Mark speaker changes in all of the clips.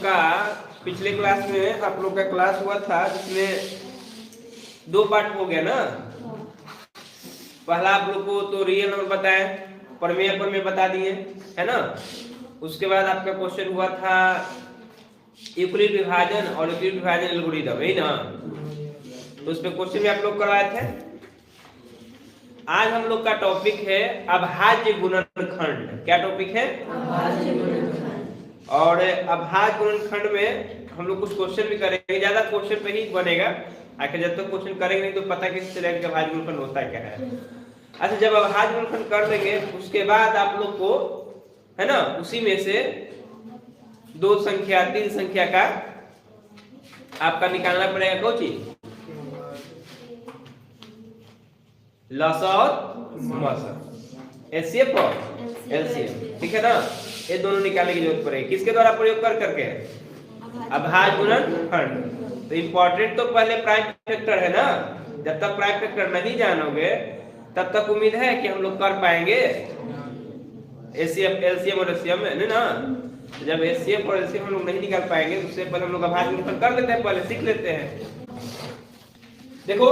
Speaker 1: का पिछले क्लास में आप लोग का क्लास हुआ था जिसमें 2 पार्ट हो गया ना। पहला आप लोग को तो रियल नंबर बताए, प्रमेय बता दिए है ना। उसके बाद आपका क्वेश्चन हुआ था यूक्लिड विभाजन और यूक्लिड विभाजन एल्गोरिथम, है ना। तो उस पे क्वेश्चन भी आप लोग करवाए थे। आज हम लोग का टॉपिक है अभाज्य गुणनखंड। क्या टॉपिक है? अभाज्य गुणनखंड। और अभाज्य गुणनखंड में हम लोग कुछ क्वेश्चन भी करेंगे, ज्यादा क्वेश्चन पे ही बनेगा। आखिर जब तक क्वेश्चन करेंगे नहीं तो पता कैसे चलेगा कि अभाज्य गुणनखंड होता क्या है। अच्छा, जब अभाज्य गुणनखंड कर देंगे उसके बाद आप लोग को है ना उसी में से 2 संख्या 3 संख्या का आपका निकालना पड़ेगा। कौन चीज? लसा और मसा, एचसीएफ और एलसीएम, ठीक है ना। ये दोनों निकालने की जरूरत पड़ेगी। किसके द्वारा प्रयोग कर करके? अभाज्य गुणनखंड। तो इंपॉर्टेंट तो पहले प्राइम फैक्टर है ना। जब तक प्राइम फैक्टर नहीं जानोगे तब तक उम्मीद है कि हम लोग कर पाएंगे एचसीएफ एलसीएम और एचसीएम में ना। जब एचसीएफ और एलसीएम हम लोग नहीं निकाल पाएंगे उससे पहले हम लोग अभाज्य गुणनखंड कर लेते हैं, पहले सीख लेते हैं। देखो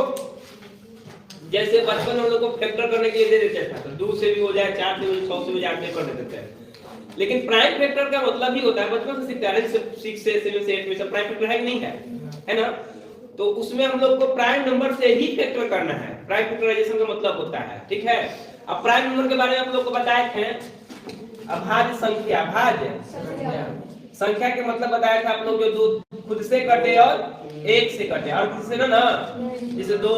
Speaker 1: जैसे बचपन में हम लोग को फैक्टर करने के लिए दे देते थे, तो 2 से भी हो जाए, 4 से भी, 6 से भी, 8 से कर देते हैं। लेकिन प्राइम फैक्टर का मतलब ही होता है, बचपन से सीखते हैं, 6 से 7 से 8 में सब प्राइम फैक्टर है कि नहीं है ना। तो उसमें हम लोग को प्राइम नंबर से ही फैक्टर करना है। प्राइम फैक्टराइजेशन का मतलब होता है, ठीक है। अब प्राइम नंबर के बारे में हम लोग को बताए थे, अभाज्य संख्या, भाज्य संख्या के मतलब बताया था आप लोग, जो 2 खुद से कटे और 1 से कटे, और किससे ना, जैसे 2,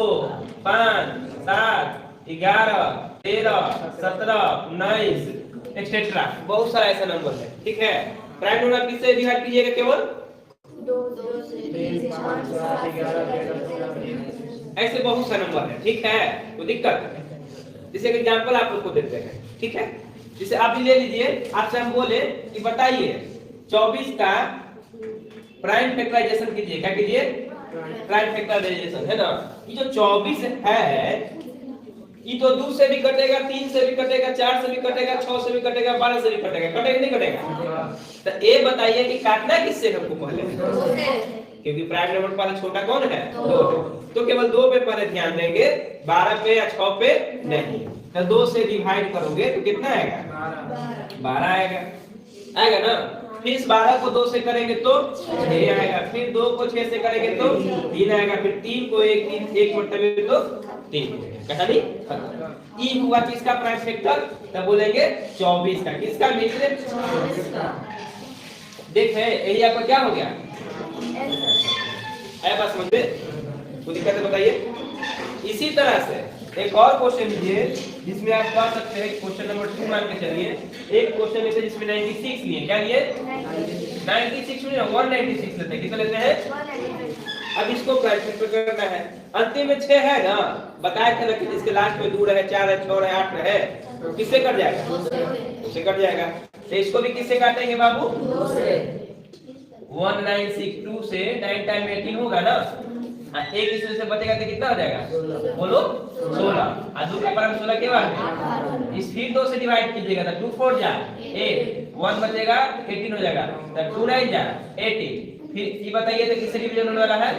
Speaker 1: 5, 7, 11, 13, 17, 19 एक्सेट्रा, बहुत सारा ऐसा नंबर है, ठीक है। प्राइम नंबर किससे डिवाइड कीजिएगा? केवल
Speaker 2: 2 से 3 से 5 से 7 11
Speaker 1: ऐसे बहुत सारे नंबर है, ठीक है। तो दिक्कत है। जैसे एग्जांपल आप लोग को देते हैं, ठीक है। जैसे आप ले लीजिए, आपसे हम बोले कि बताइए 24 का प्राइम फैक्टराइजेशन कीजिए। क्या कीजिए? प्राइम फैक्टराइजेशन, है ना। ये जो 24 है ये तो 2 से भी कटेगा, 3 से भी कटेगा, 4 से भी कटेगा, 6 से भी कटेगा, 12 से भी कटेगा। कटेगा नहीं कटेगा? तो ये बताइए कि काटना किससे हमको पहले? क्योंकि प्राइम नंबर पहले छोटा कौन है? 2। तो केवल 2 पे पहले ध्यान देंगे, 12 पे या 6 पे नहीं। तो 2 से डिवाइड करोगे तो कितना आएगा? 12 आएगा ना। फिर इस 12 को 2 से करेंगे तो 6 आएगा, फिर 2 को 6 से करेंगे तो 3 आएगा, फिर 3 को 1 मरतबे तो 3। कहानी ई हुआ किसका प्राइम फैक्टर? तब बोलेंगे 24 का। किसका मित्र? 24 का। देख है यही आपका क्या हो गया? है बात समझ में? कोई दिक्कत है बताइए। इसी तरह से एक और क्वेश्चन लीजिए जिसमें आप कह सकते हैं क्वेश्चन नंबर 2 मान के चलिए। एक क्वेश्चन लेते हैं जिसमें 96 लिए। क्या लिए? 96 में 196 लेते हैं। कितना लेते हैं? अब इसको प्राइम फैक्टर करना है। अंतिम में 6 है ना, बताया था ना कि जिसके लास्ट में 2 रहे, 4 है, 6 रहे, 8 रहे, तो किससे कट जाएगा? 2 से कट जाएगा। तो इसको भी किससे काटेंगे बाबू? 2 से। 1962 से 9 टाइम 18 होगा ना। एक इसमें से बचेगा तो कितना हो जाएगा? बोलो 16। और 2 के पावर 16 के बाद इस फिर 2 से डिवाइड कीजिएगा तो 2 4 जा 8, 1 बचेगा 18 हो जाएगा। तो 2 9 जा 18। फिर ये बताइए तो किससे डिवीजन होने वाला है?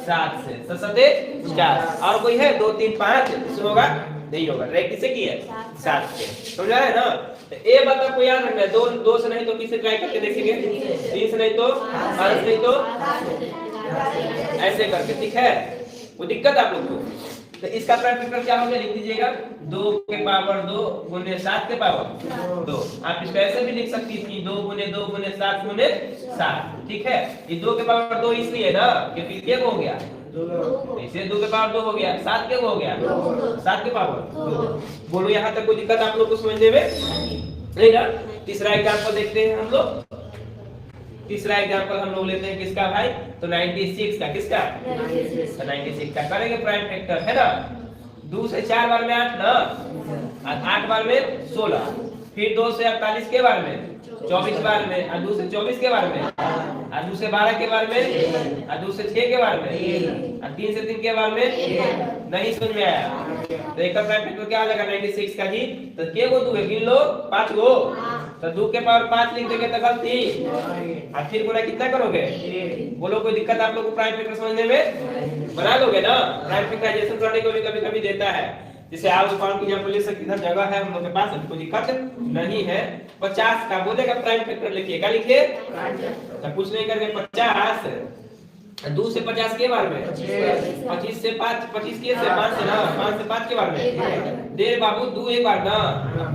Speaker 1: 7 से। तो 7 4। और कोई है 2 3 5 इससे होगा? नहीं होगा। ट्राई किससे की है? 7 से। समझ आ रहा है ना। तो ये बात आपको याद रखना है। 2 से नहीं तो किससे ट्राई करके देखेंगे? 3 से नहीं तो 5 से नहीं तो ऐसे करके, ठीक है। वो दिक्कत आप लोग को। तो इसका प्राइम फैक्टर क्या होगा? लिख दीजिएगा 2 के पावर 2 गुने 7 के पावर 2। आप इसको ऐसे भी लिख सकती थी 2 गुने 2 गुने 7 गुने 7, ठीक है। ये 2 के पावर 2 इसलिए ना क्योंकि क्या हो गया? इसे 2 के पावर 2 हो गया। 7 क्या हो गया? 7 के पावर 2। बोलो यहाँ तक कोई दिक्कत आप लोग को समझने में नहीं ना। तीसरा एग्जांपल देखते हैं हम लोग। तीसरा एग्जांपल हम लोग लेते हैं किसका भाई? तो 96 का। किसका? 96 का करेंगे प्राइम फैक्टर, है ना। 2 से 4 बार में 8 ना, 8 बार में 16, फिर 2 से 48 के बार में 24 बार में, और 2 से 24 के बार में, और 2 से 12 के बार में, और 2 से 6 के बार में, और 3 से 3 के बार में। नहीं समझ में आया तो एक प्राइम फैक्टर क्या आ जाएगा? 96 का जी। तो के गो 2 गिन लो, 5 गो तो 2 के पावर 5 लिख देंगे तो गलती। और फिर गुना कितना करोगे? बोलो कोई दिक्कत आप लोग को प्राइम फैक्टर समझने में? बना लोगे ना? प्राइम फैक्टराइजेशन करने को भी कभी-कभी देता है, जैसे आप काउंट एग्जांपल ले सकते, इधर जगह है हम लोग के पास, अभी कोई दिक्कत नहीं है। 50 का बोलेगा प्राइम फैक्टर लिखिए, क्या लिखिए? तो कुछ नहीं करके 50 2 से 50 के बार में 25 से 5 25 के से 5 से ना 5 से 5 के बार में दे बाबू 2 एक बार ना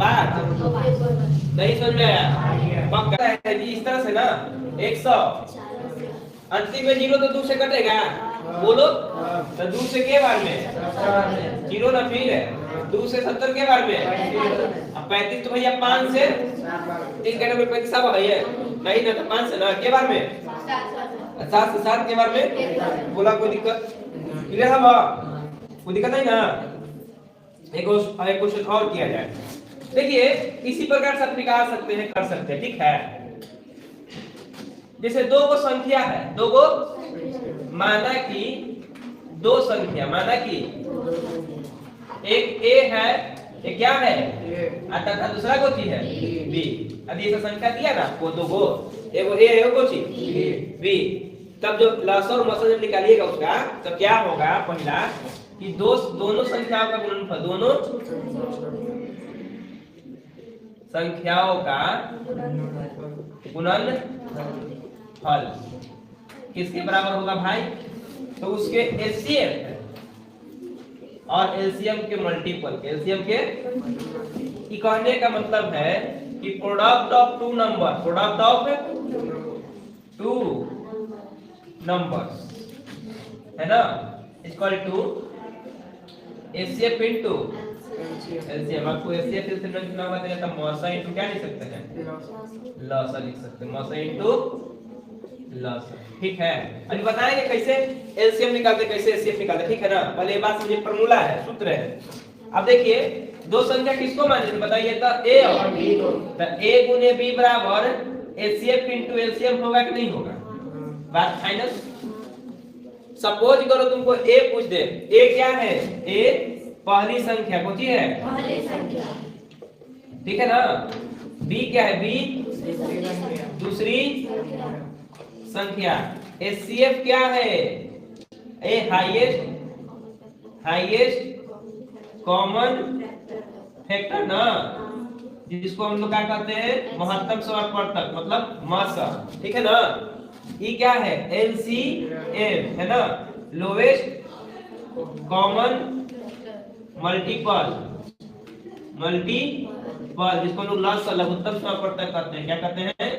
Speaker 1: 5 नहीं समझ में आया? पक्का है जी। इस तरह से ना 100 अंतिम में 0 तो 2 से कटेगा, बोलो तो 2 से के बार में 0 ना, फिर 2 से 70 के बार में, अब 35 तो भैया 5 से 3 घंटे में 35 आ गई है नहीं ना, तो 5 से ना के बार में 7 से 7 के बार में। बोला कोई दिक्कत? क्लियर है बा? कोई दिक्कत नहीं ना? एक क्वेश्चन और किया जाए, देखिए इसी प्रकार से आप निकाल सकते हैं, कर सकते हैं, ठीक है। जैसे 2 को संख्या है, 2 को माना कि 2 संख्या, माना कि एक a है, एक क्या है तथा दूसरा को चीज है b। अब ये संख्या दिया ना आपको 2 को, एगो a है को चीज b, तब जो लसागु और मसागु जब निकालिएगा उसका तो क्या होगा? पहला कि दोनों संख्याओं का गुणनफल, दोनों संख्याओं का गुणनफल किसके बराबर होगा भाई? तो उसके एलसीएम और एलसीएम के मल्टीपल, एलसीएम के। कहने का मतलब है कि product of 2 number, product of 2 numbers है ना, is equal to HCF into LCM. आपको एचसीएफ से ना बताया तो मौसा इनटू क्या लिख सकते हैं? लसा लिख सकते हैं, मौसा इनटू लसा, ठीक है। अभी बताएंगे कैसे एलसीएम निकालते, कैसे एचसीएफ निकालते, ठीक है ना? पहले ये बात समझिए, फार्मूला है, सूत्र है। अब देखिए 2 संख्या किसको माने बताइए तो a और b, तो a गुने b बराबर एचसीएफ इनटू एलसीएम होगा कि नहीं होगा? बात फाइनल। सपोज करो तुमको a पूछ दे, a क्या है? a पहली संख्या कौन सी है? पहली संख्या, ठीक है ना। b क्या है? b दूसरी संख्या। एचसीएफ क्या है? ए हाईएस्ट कॉमन फैक्टर ना, जिसको हम लोग क्या कहते हैं? महत्तम समापवर्तक, मतलब मासा, ठीक है ना। ये क्या है? एलसीएम है ना, लोवेस्ट कॉमन मल्टीपल, जिसको लोग लघुत्तम समापवर्तक कहते हैं। क्या कहते हैं?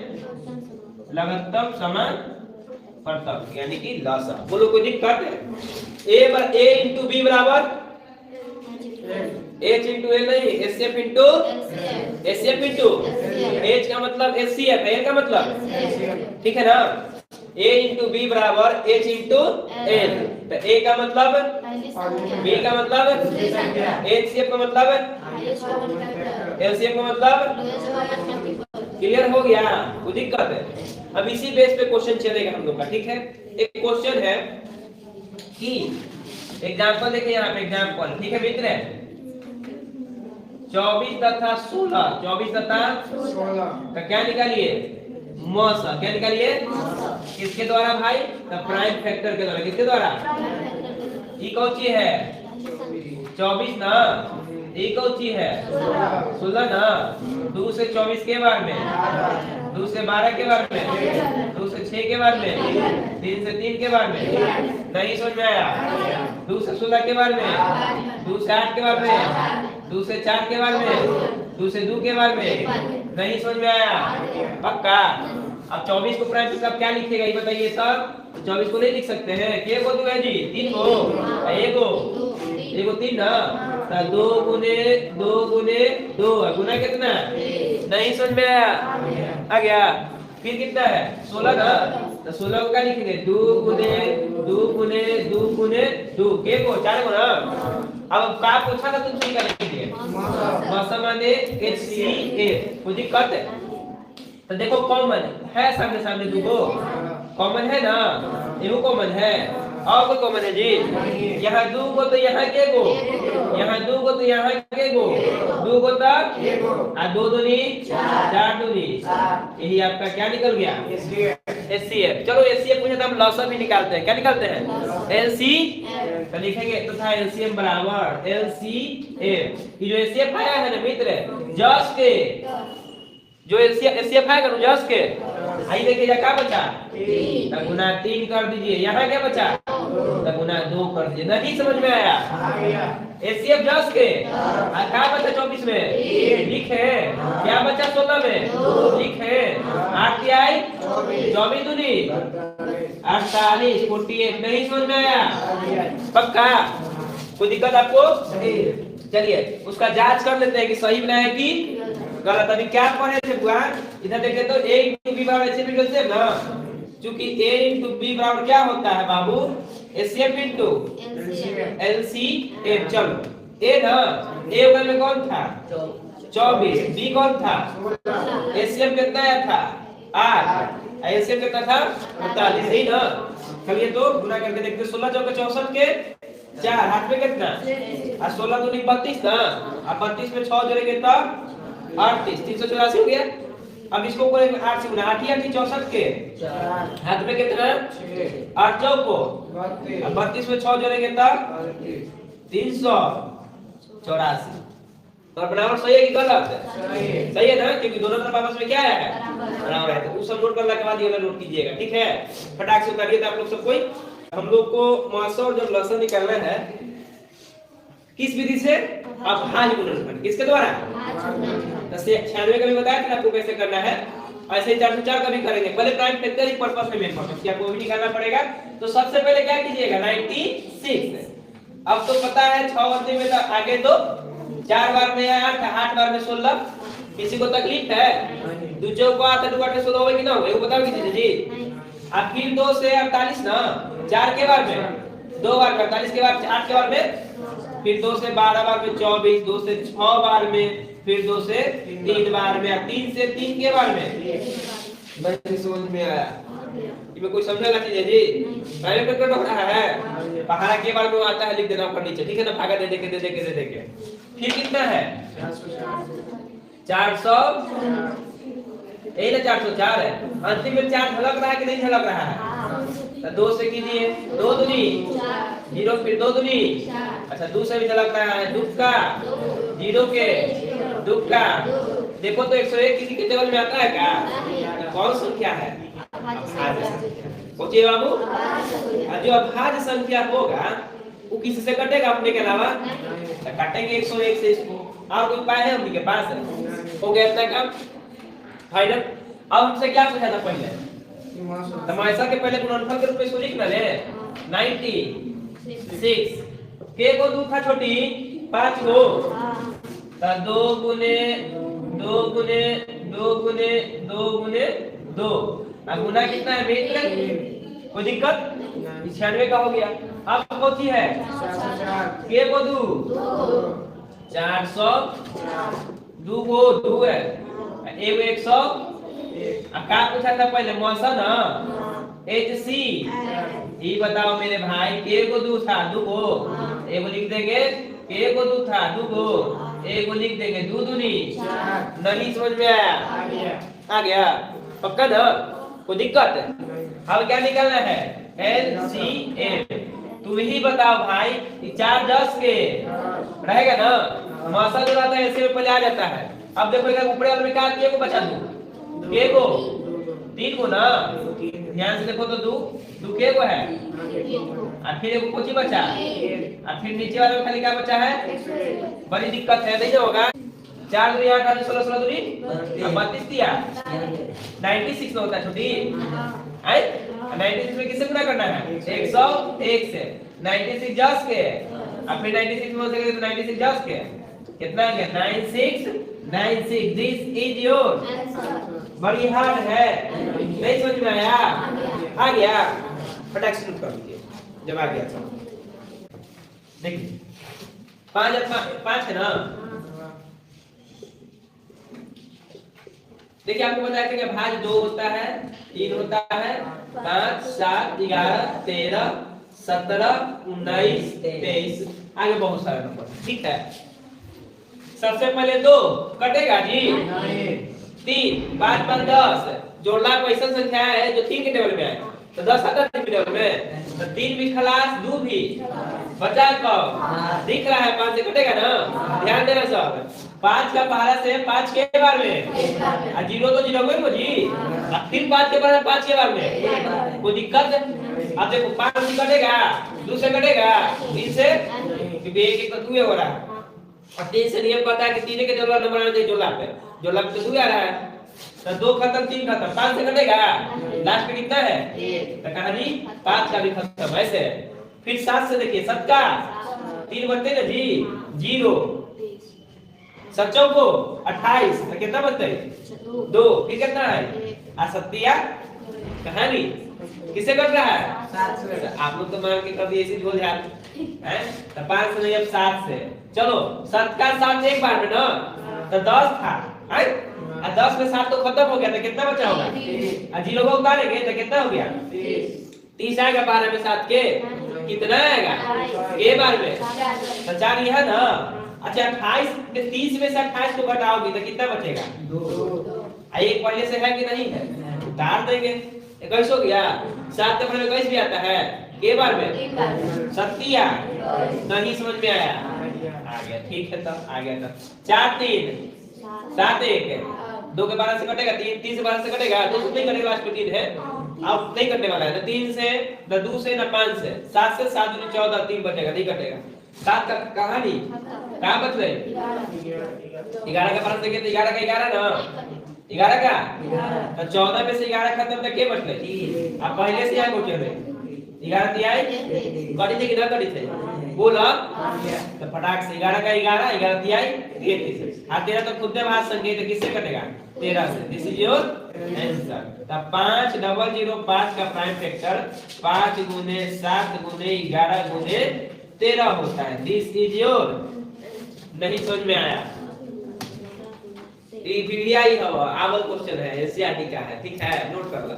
Speaker 1: लघुत्तम समापवर्तक, यानी कि लसा। बोलो कोई दिक्कत है? a इंटू बी बराबर h इंटू l नहीं, HCF into HCF into h का मतलब एचसीएफ, l का मतलब, ठीक है ना। a इंटू बी बराबर h इंटू l, तो a का मतलब, b का मतलब, एचसीएफ का मतलब, एलसीएम का मतलब। क्लियर हो गया? कोई दिक्कत है? अब इसी बेस पे क्वेश्चन चलेगा हम लोग का, ठीक है। एक क्वेश्चन है कि एग्जांपल देखिए यहाँ पे, एग्जांपल, ठीक है मित्र, 24 तथा 16, 24 तथा 16 का क्या निकालिए? मौसा। क्या निकालिए? किसके द्वारा भाई? तो प्राइम फैक्टर के द्वारा। किसके द्वारा? ये कौन सी है? 24 ना, ये कौन सी है? 16 ना। 2 से 24 के बार में, 2 से 12 के बार में, 2 से 6 के बार में, 3 से 3 के बार में, नहीं समझ में आया? 2 से 16 के बार में, 2 से 8 के बार में, 2 से 4 के बार में, 2 से 2 के बार में, नहीं समझ में आया? पक्का? अब 24 को प्राइम फैक्टर क्या लिखेगा ये बताइए सब? 24 को नहीं लिख सकते हैं, के को 2 है जी, 3 को, एगो 3 ना, तो 2 गुने 2 गुना कितना? नहीं समझ में आया? आ गया? फिर कितना है? 16 ना, तो 16 को क्या लिखेंगे? 2 गुने 2 के को 4 को ना। अब का पूछा था तुमसे, क्या लिखेंगे? मौसा माने HCF, कोई दिक्कत है? तो देखो कॉमन है, सामने सामने 2 को कॉमन है ना, ये कॉमन है, और कोई कॉमन है जी? यहाँ 2 को तो यहाँ के को, यहाँ 2 गो तो यहाँ के गो 2 गो तक आ 2 दूनी 4 दूनी, यही आपका क्या निकल गया एचसीएफ। चलो एचसीएफ पूछे तो हम लॉसर भी निकालते हैं, क्या निकालते हैं एलसी, तो लिखेंगे तो था एलसीएम बराबर एलसीएफ। ये जो एचसीएफ आया है ना मित्र जस के, जो एचसीएफ आएगा ना जस के, आई देखिए क्या बचा तब गुना 3 कर दीजिए, यहाँ क्या बचा तब गुना 2 कर दीजिए। नहीं समझ में आया एचसीएफ जस के क्या बचा 24 में लिखे, क्या बचा 16 में लिखे, 8 आई 24 दूनी 48 48। नहीं समझ में आया पक्का, कोई दिक्कत आपको? चलिए उसका जांच कर लेते हैं कि सही बनाया कि गलत। अभी क्या पढ़े थे बुआ, इधर देखे तो a into b बराबर HCF into LCM ना, क्योंकि a into b बराबर क्या होता है बाबू HCF into LCM। चलो a ना a बगल में कौन था 24, b कौन था HCF कितना आया था 8, LCM कितना था 48, सही ना। चलिए तो गुना करके देखते 16 चौके 64 के 4 हाथ में कितना और 16 दूनी 32 ना, अब 32 में 6 जोड़ेंगे तब 38 384 हो गया। अब इसको करेंगे 8 से गुना 8 8 64 के हाथ में कितना 8 चौको, अब 32 में 6 जोड़ेंगे तब 384। तो बराबर सही है कि गलत है? सही है ना, क्योंकि दोनों तरफ आपस में क्या है बराबर है। तो वो सब नोट करने के बाद ये वाला नोट कीजिएगा, ठीक है। फटाक से उतारिए तो आप लोग सब कोई। हम लोग को मासा और जब लसन निकालना है किस विधि से, आप भाज्य गुणनफल किसके द्वारा 96 का भी बताया था आपको कैसे करना है, ऐसे ही 404 का भी करेंगे। पहले प्राइम फैक्टर ही पर्पस में मेन पर्पस क्या कोई भी निकालना पड़ेगा। तो सबसे पहले क्या कीजिएगा 96। अब तो पता है 6 वर्ती में तो आगे तो 4 बार में 8 8 बार में 16, किसी को तकलीफ है? 2 चौको 8 2 8 16 होगा कि ना होगा, वो बताओ कीजिए जी। अब फिर 2 से 48 ना, 4 के बार में 2 बार 48 के बाद 8 के बार में, फिर 2 से 12 बार में 24, 2 से 6 बार में, फिर 2 से 3 बार में, 3 से 3 के बार में। बच्चे समझ में आया? इसमें कोई समझेगा चीजें जी? पहले पेपर में हो रहा है, पहाड़ा के बार में आता है लिख देना ऊपर नीचे, ठीक है ना, भागा दे दे के। फिर कितना है 400, यही ना 404 है। अंतिम में 4 झलक रहा है कि नहीं झलक रहा है? तो 2 से कीजिए 2 दूनी 0, फिर 2 दूनी, अच्छा 2 से भी झलक रहा है, दुक्का 0 के दुक्का। देखो तो 101 किसी के टेबल में आता है क्या? कौन संख्या है? सोचिए बाबू, जो अभाज्य संख्या होगा वो किसी से कटेगा अपने के अलावा? काटेंगे 101 से इसको। और कोई उपाय है उनके पास? हो गया इतना काम फाइनल। अब हमसे क्या पूछा था पहले, तमाशा के पहले गुणनफल के रूप में इसको लिखना ले 96 के को 2 था छोटी 5 को, तो 2 गुने 2 गुने 2 गुने 2 गुने 2, अब गुना कितना है मित्र? कोई दिक्कत? 96 का हो गया। अब कौन सी है के को 2 400, 2 को 2 है, 100। अब क्या पूछा था पहले मौसा ना HC, ये बताओ मेरे भाई के को 2 था 2 को, एगो लिख देंगे के को 2 था 2 को, एगो लिख देंगे 2 दूनी। नहीं समझ में आया? आ गया पक्का ना, कोई दिक्कत? अब क्या निकालना है LCM। तुम ही बताओ भाई, 4 10 के रहेगा ना, मौसा जो रहता है ऐसे में पहले आ जाता है। अब देखो इधर ऊपर वाले में क्या के को बचा दूं, के को 3 को ना, ध्यान से देखो तो 2 के को है, और फिर एक कोची बचा, और फिर नीचे वाले में खाली क्या बचा है? बड़ी दिक्कत है, नहीं होगा 4 दूनी 8 16 16 दूनी 32 दिया 96 में होता है छोटी है। 96 में किससे गुना करना है? 101 से। 96 जस के, और फिर 96 में हो सके तो 96 जस के कितना है? 96 दिस इज योर। बड़ी हार्ड है, नहीं समझ में आया? आ गया फटाक से नोट कर लीजिए जब आ गया तो। देखिए 5 है ना, देखिए आपको बताया था कि भाज्य 2 होता है, 3 होता है, 5 7 11 13 17 19 23 आगे बहुत सारे नंबर, ठीक है। सबसे पहले 2 कटेगा जी, 3 5 5 10 जोड़ला पैसा संख्या है जो 3 के टेबल में है, तो 10 आता है 3 के टेबल में, तो 3 भी खलास, 2 भी बचा कब दिख रहा है, 5 से कटेगा ना, ध्यान देना सब। 5 का पहला से 5 के बार में, और 0 तो 0 हुए जी, और फिर 5 के बार में 5 के बार में, कोई दिक्कत? अब देखो 5 से कटेगा, 2 से कटेगा, 3 से, क्योंकि एक तो 2 हो रहा है, और 3 से नियम पता है कि 3 के जोड़ा नंबर आना चाहिए जोड़ा पे तो 2 आ रहा है, तो 2 खत्म 3 खत्म, 5 से कटेगा, लास्ट में कितना है, तो कहा जी 5 का भी खत्म, ऐसे। फिर 7 से देखिए, 7 का 3 बनते ना जी, 0 7 चौको 28, तो कितना बनते है 2, फिर कितना है, आ सत्तिया कहानी किसे कट रहा है, 7 से। आप लोग तो मान के कभी ऐसे बोल जाते हैं, तो 5 से नहीं अब 7 से, चलो 7 का 7 एक बार में ना, तो 10 था, है, और 10 में 7 तो खत्म हो गया, तो कितना बचा होगा, और 0 को उतारेंगे तो कितना हो गया, 30 आएगा, 12 में 7 के कितना आएगा, के बार में, तो 4 यह ना। अच्छा 28 में 30 में से 28 को घटाओगे तो कितना बचेगा, 2, एक पहले से है कि नहीं है, उतार देंगे, 21 हो गया, 7 के में 21 भी आता है, के बार में सत्तिया, नहीं समझ में आया, आ गया, ठीक है, तब आ गया, तब 4 3 7 1, 2 के 12 से कटेगा, 3 से 12 से कटेगा, 2 से नहीं कटेगा, लास्ट में 3 है, अब नहीं कटने वाला है, तो 3 से न 2 से न 5 से, 7 से 7 दूनी 14, 3 बचेगा, नहीं कटेगा, 7 का कहानी कहाँ बच गए, 11 का 12 से तो 11 का 11 ना, 11 का, तो 14 में से 11 खत्म, तो के बच गए, अब पहले से यहाँ पूछे रहे 11 दिया है, कटी थे कि ना कटी थे, बोला, तो फटाक से 11 का 11 दिया है, 13 तो खुद ने बात संकेत किससे कटेगा, 13 से, दिस इज योर आंसर। तब 5 0 0 5 का प्राइम फैक्टर 5 गुने 7 गुने 11 गुने 13 होता है, दिस इज योर, नहीं समझ में आया, ये वीडियो ही है, आवल क्वेश्चन है, एससीईआरटी का है, ठीक है, नोट कर लो।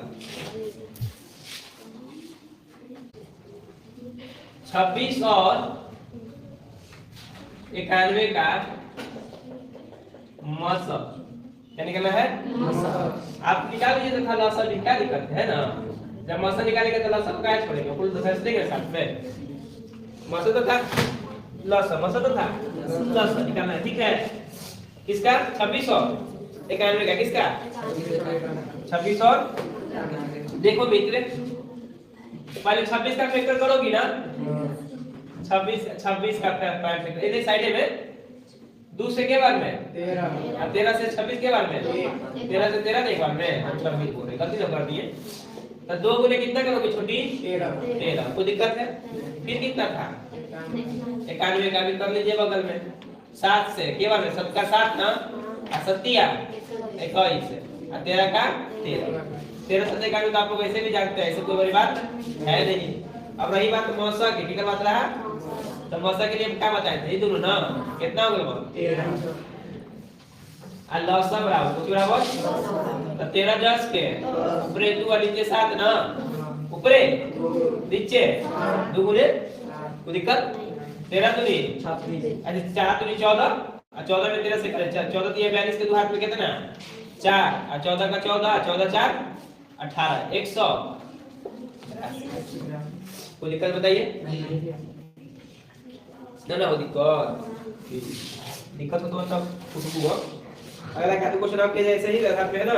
Speaker 1: 26 और 91 का मौसम क्या निकलना है, आप निकाल लीजिए, तो लौसम भी क्या दिक्कत है ना, जब मौसम निकालेंगे तो लौसम का छोड़ेंगे, कुल तो फैस देंगे साथ में, मौसम तो था लौसम तो था, लौसम निकालना है, ठीक है। किसका 26 और 91 का, किसका 26 और, देखो मित्र पहले 26 का फैक्टर करोगी ना, 26 का प्राइम फैक्टर इधर साइड में, 2 से के बार में 13, 13 से 26 के बार में, 13 से 13 एक बार में, हम 26 बोल रहे, गलती ना कर दिए, तो 2 गुने कितना करोगे छोटी, 13, कोई दिक्कत है। फिर कितना था 91 का भी कर लीजिए बगल में, 7 से के बार में, 7 का 7 ना, सत्तिया 21, 13 का 13 से 91 तो आप लोग वैसे भी जानते हैं, ऐसे कोई बड़ी बात है नहीं। अब रही बात मौसा की, ठीक है, बात रहा, तो मौसा के लिए क्या बताए थे, ये दोनों ना, कितना हो गया 13, अल्लाह सब बराबर कुछ बराबर, तो 13 10 के ऊपरे 2 और नीचे 7 ना, ऊपरे नीचे 2 गुने, कोई दिक्कत, 13 दूनी 36, अच्छा 4 दूनी 14, और 14 में 13 से करे, 14 दिए 42 के 2 हाथ में कितना 4, और 14 का 14, 14 4 18, 100, कोई दिक्कत बताइए, ना हो दिक्कत हो तो मतलब कुछ हुआ, अगला क्या क्वेश्चन आपके जैसे ही हाथ में है ना,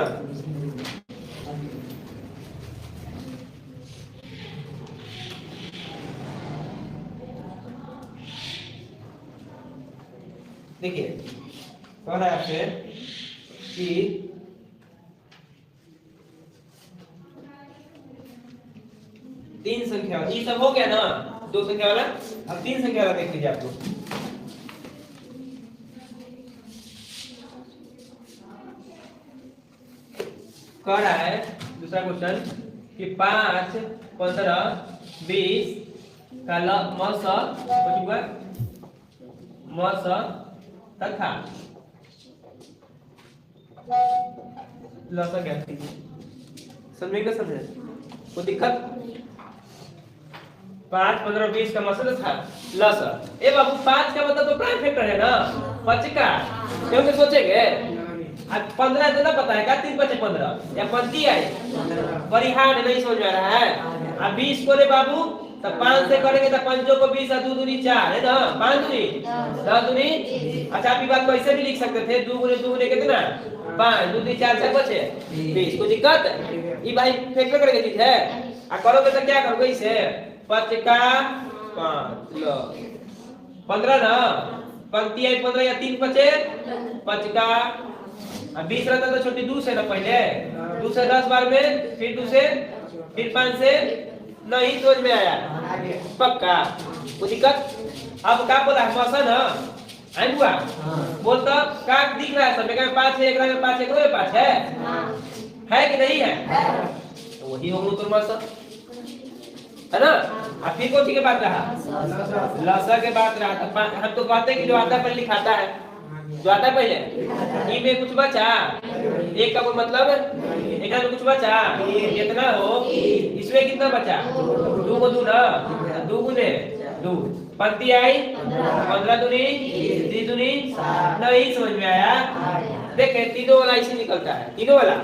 Speaker 1: देखिए कह रहा है आपसे कि तीन संख्या, ये सब हो गया ना, 2 संख्या वाला, अब 3 संख्या वाला देख लीजिए आप लोग, कह रहा है दूसरा क्वेश्चन कि 5 15 20 का मस तथा लसा क्या समझेगा, समझे कोई दिक्कत, 5 15 20 का मतलब था लस। ए बाबू 5 का मतलब तो प्राइम फैक्टर है ना, 5 का क्योंकि सोचेंगे आज 15 तो ना पता है का, 3 5 15 या 50 है परिहार नहीं समझ में आ रहा है। अब 20 को रे बाबू तो 5 से करेंगे तो 5 को 20 और 2 दूनी 4 है ना, 5 दूनी 10 दूनी। अच्छा आप ये बात को ऐसे भी लिख सकते थे 2 गुने कितना 5 2 दूनी 4 से बचे 20। कोई दिक्कत ये भाई फैक्टर करके चीज है। आ करोगे तो क्या करोगे इसे 5 का 5 लो 15 ना, पंक्ति आई 15 या 3 बचे 5 का 20 रहता तो छोटी 2 से ना, पहले 2 से 10 बार में फिर 2 से फिर 5 से नहीं समझ में आया पक्का। कोई दिक्कत। अब क्या बोला मौसा ना आई हुआ बोल तो का दिख रहा है सब में 5 है, एक में 5 एक में 5 है कि नहीं है, तो वही होगा तो मौसा है ना। अब फिर कौन सी के बात रहा लसा के बात रहा था। हम तो कहते हैं कि जो आता पहले लिखाता है, जो आता पहले ई में कुछ बचा एक का कोई मतलब एक में कुछ बचा कितना हो, इसमें कितना बचा 2 को 2 ना 2 गुने 2 पंक्ति आई 15 दूनी 3 दूनी नहीं समझ में आया। देखे तीनों वाला ऐसे निकलता है, तीनों वाला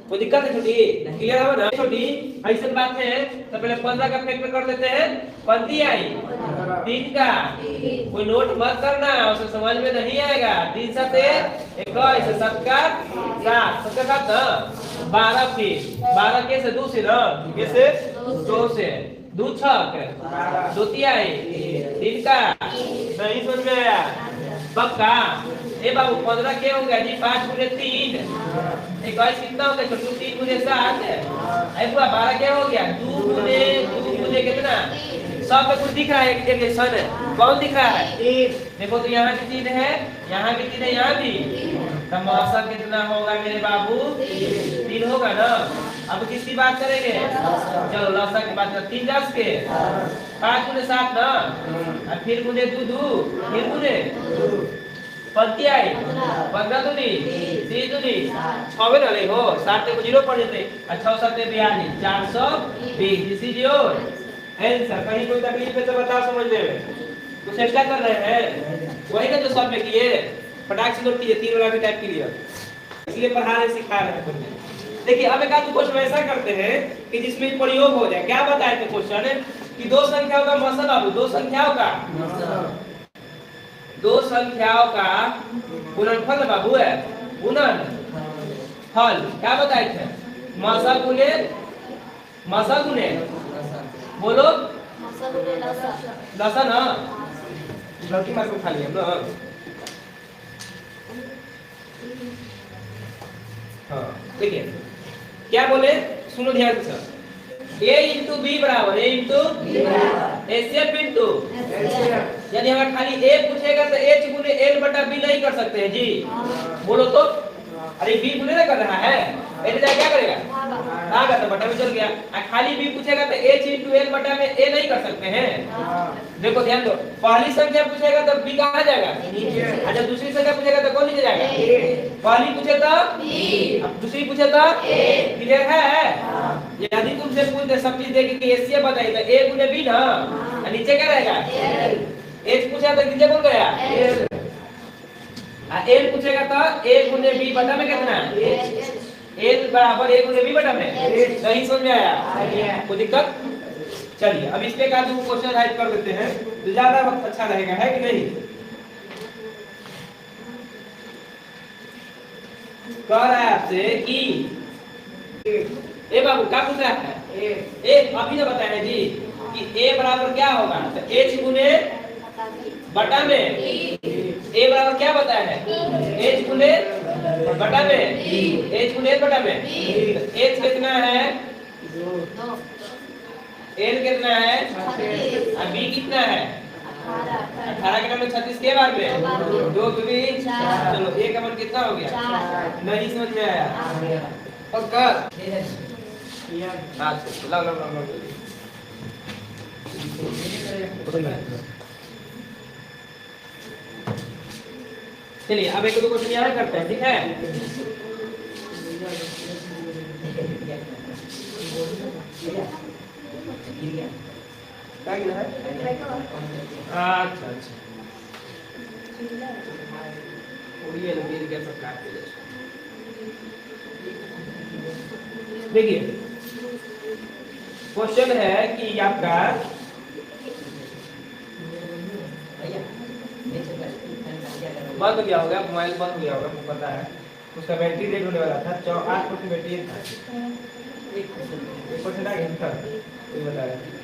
Speaker 1: कोई दिक्कत है छोटी, क्लियर है ना छोटी। ऐसी बात है तो पहले 15 का फैक्टर कर देते हैं, पंक्ति आई 3 का कोई नोट मत करना उसे समझ में नहीं आएगा। 3 7 21 7 का 7 7 का 7 ना 12 फिर 12 के से 2 से ना कैसे 2 से 2 6 2 तिहाई 3 का नहीं समझ में आया पक्का। ए बाबू 15 क्या हो गया जी 5 गुने 3 21 कितना हो गया छोटू 3 गुने 7 है। 12 क्या हो गया 2 गुने कितना सब में कुछ दिख रहा है एक सन कौन दिख रहा है देखो तो यहाँ की 3 है, यहाँ की 3 है, यहाँ भी तो मौसा कितना होगा मेरे बाबू 3 होगा ना। अब किसकी बात करेंगे चलो लसा की बात कर 3 10 के 5 गुने 7 ना और फिर गुने 2 फिर गुने पंक्ति आई 15 दूनी 3 दूनी 6 में ना हो 7 को 0 पड़ जाते 6 7 42 420 दिस इज योर आंसर। कहीं कोई तकलीफ है तो बताओ समझने में कुछ एक्स्ट्रा कर रहे हैं वही ना जो सब में किए फटाक से नोट कीजिए 3 वाला भी टाइप कीजिए इसलिए पढ़ा रहे सिखा रहे हैं। देखिए अब एक आध क्वेश्चन ऐसा करते हैं कि जिसमें प्रयोग हो जाए। क्या बताए थे क्वेश्चन कि 2 संख्याओं का मसल बाबू 2 संख्याओं का 2 संख्याओं का गुणनफल बाबू है गुणनफल। क्या बताए थे मसा गुने बोलो लसा ना गलती मार को खा लिया ना। हाँ देखिए क्या बोले सुनो ध्यान से a इंटू बी बराबर a इंटू एचएफ इंटू यदि हमें खाली a पूछेगा तो h गुने l बटा b नहीं कर सकते हैं जी बोलो तो। अरे b गुने ना कर रहा है l क्या करेगा आगा तो बटा में चल गया। खाली b पूछेगा तो h इंटू l बटा में a नहीं कर सकते हैं। देखो ध्यान दो पहली संख्या पूछेगा तो b कहाँ जाएगा अच्छा दूसरी संख्या पूछेगा तो कौन नीचे जाएगा पहली पूछे तो अब दूसरी पूछे तो क्लियर है। यदि तुमसे पूछते सब चीज देखे कि एसीए बताइए तो a गुने b ना नीचे क्या रहेगा h पूछा तो नीचे कौन गया l पूछेगा तो a गुने b बटा में कितना l बराबर a गुने b बटा में सही समझ में आया कोई दिक्कत। चलिए अब इस पे का दो क्वेश्चन राइट कर देते हैं तो ज्यादा अच्छा रहेगा है कि नहीं। कह रहा है आपसे कि ए बाबू क्या पूछ रहा है ए अभी ना बताया है जी कि a बराबर क्या होगा तो h गुने बटा में a बराबर क्या बताया है h गुने बटा में h गुने बटा में h कितना है l कितना है और b कितना है 18 के नंबर 36 के बार में 2 दूनी चलो a का मान कितना हो गया नहीं समझ में आया पक्का अच्छा लो चलिए अब एक दो क्वेश्चन यहाँ करते हैं ठीक है। अच्छा अच्छा ये लोग गिर गया सब काट के देखिए क्वेश्चन है कि आपका बंद हो गया होगा, मोबाइल बंद हो गया होगा, मुझे पता है। उसका बैटरी डेड होने वाला था, 8% बैटरी था, 1% आ गया था, ये बता रहे हैं।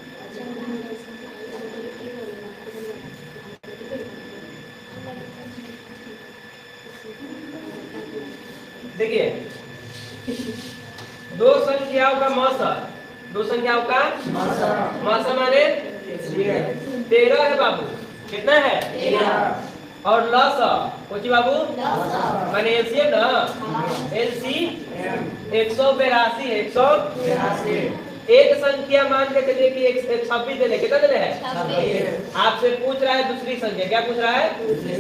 Speaker 1: देखिए दो संख्याओं का मौसा, दो संख्याओं का मौसा माने 13 है बाबू, कितना है 13, और लसा कोची बाबू माने एलसीएम ना, एलसी 182 182। एक संख्या मान के चलिए कि 26 दे ले, कितना दे है 26। आपसे पूछ रहा है दूसरी संख्या, क्या पूछ रहा है दूसरी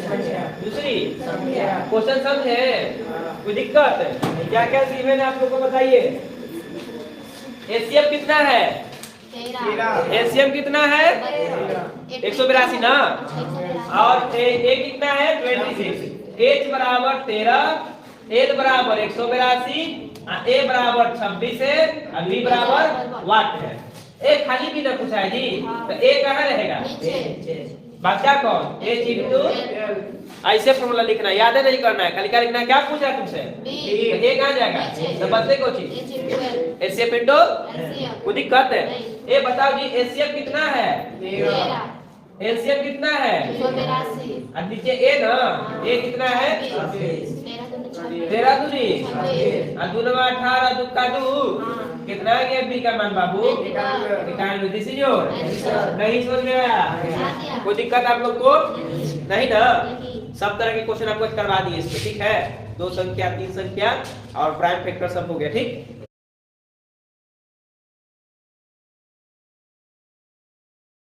Speaker 1: संख्या। क्वेश्चन समझे, कोई दिक्कत है क्या? क्या सीमेन आप लोग को बताइए, एलसीएम कितना है 13, एलसीएम कितना है 182 ना, और ए कितना है 26। एच बराबर 13, एल बराबर 182, ए बराबर 26 है, और बी बराबर वाट है। ए खाली भी ना पूछा है जी, तो ए कहाँ रहेगा बच्चा कौन, एच इंटू ऐसे फॉर्मूला लिखना, याद है नहीं करना है, खाली क्या लिखना है, क्या पूछा है तुमसे, तो ए कहाँ जाएगा, तो बच्चे को चीज एचसीएफ इंटू, कोई दिक्कत है? ए बताओ जी एचसीएफ कितना है 13, एलसीएम कितना है 182, और नीचे ए ना, ए कितना है 13 दूनी, और 2 9 18, 2 का 2 कितना आ गया बी का मान बाबू 91। दिस इज योर, नहीं समझ में आया, कोई दिक्कत आप लोग को नहीं ना? सब तरह के क्वेश्चन आपको करवा दिए इसमें, ठीक है? 2 संख्या 3 संख्या और प्राइम फैक्टर सब हो गया, ठीक।